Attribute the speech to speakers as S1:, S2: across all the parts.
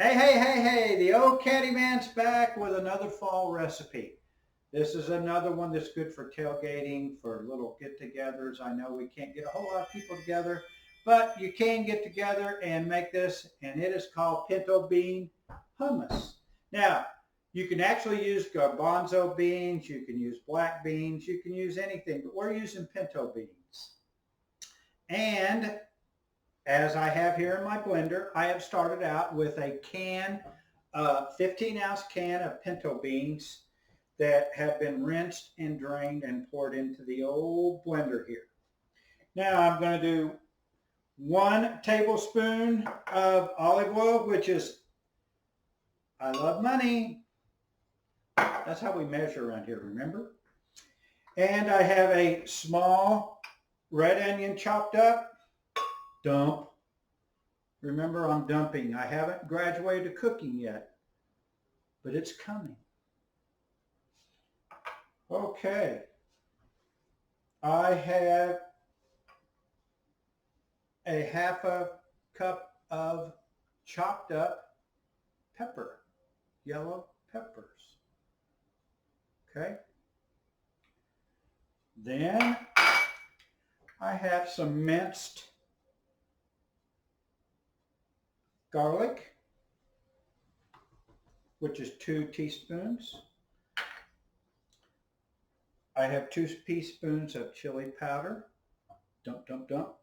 S1: Hey, hey, hey, hey, the old Caddyman's back with another fall recipe. This is another one that's good for tailgating, for little get-togethers. I know we can't get a whole lot of people together, but you can get together and make this, and it is called pinto bean hummus. Now, you can actually use garbanzo beans, you can use black beans, you can use anything, but we're using pinto beans. And as I have here in my blender, I have started out with a 15-ounce can of pinto beans that have been rinsed and drained and poured into the old blender here. Now I'm going to do 1 tablespoon of olive oil, which is, I love money. That's how we measure around here, remember? And I have a small red onion chopped up. Dump. Remember, I'm dumping. I haven't graduated to cooking yet, but it's coming. Okay. I have a half a cup of chopped up pepper, yellow peppers. Okay. Then I have some minced garlic, which is 2 teaspoons. I have 2 teaspoons of chili powder. Dump, dump, dump.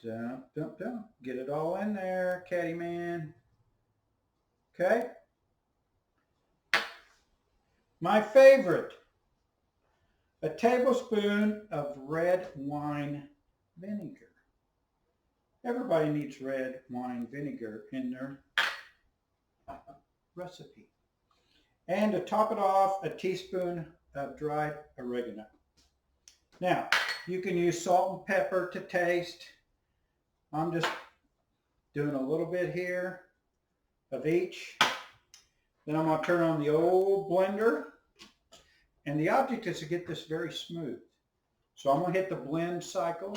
S1: Dump, dump, dump. Get it all in there, Caddyman. Okay. My favorite, a tablespoon of red wine vinegar. Everybody needs red wine vinegar in their recipe. And to top it off, a teaspoon of dried oregano. Now, you can use salt and pepper to taste. I'm just doing a little bit here of each. Then I'm going to turn on the old blender. And the object is to get this very smooth. So I'm going to hit the blend cycle.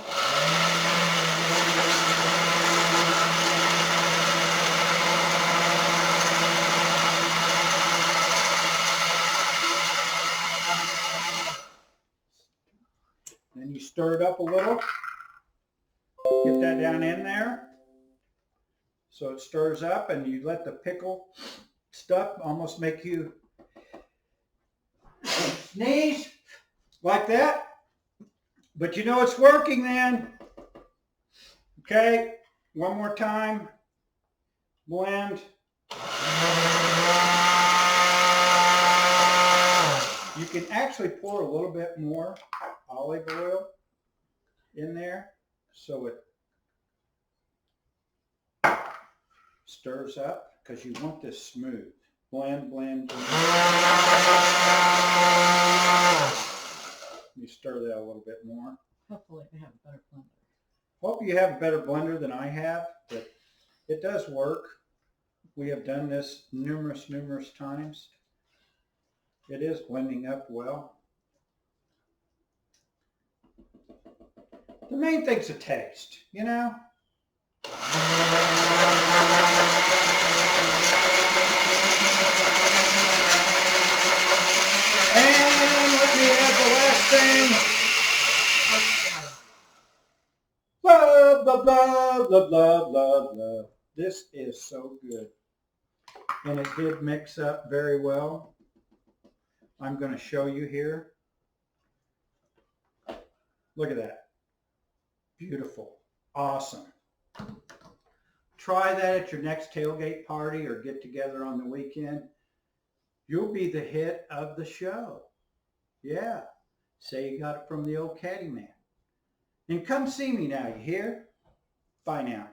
S1: Then you stir it up a little. Get that down in there. So it stirs up and you let the pickle stuff almost make you sneeze like that. But you know it's working then. Okay, one more time. Blend. You can actually pour a little bit more olive oil in there so it stirs up because you want this smooth. Blend, blend, blend. You stir that a little bit more.
S2: Hopefully we have a better blender.
S1: Hope you have a better blender than I have, but it does work. We have done this numerous times. It is blending up well. The main thing's the taste, you know? And let me add the last thing. Blah, blah, blah, blah, blah, blah, blah. This is so good. And it did mix up very well. I'm going to show you here. Look at that. Beautiful. Awesome. Try that at your next tailgate party or get together on the weekend. You'll be the hit of the show. Yeah. Say you got it from the old Caddyman. And come see me now, you hear? Bye now.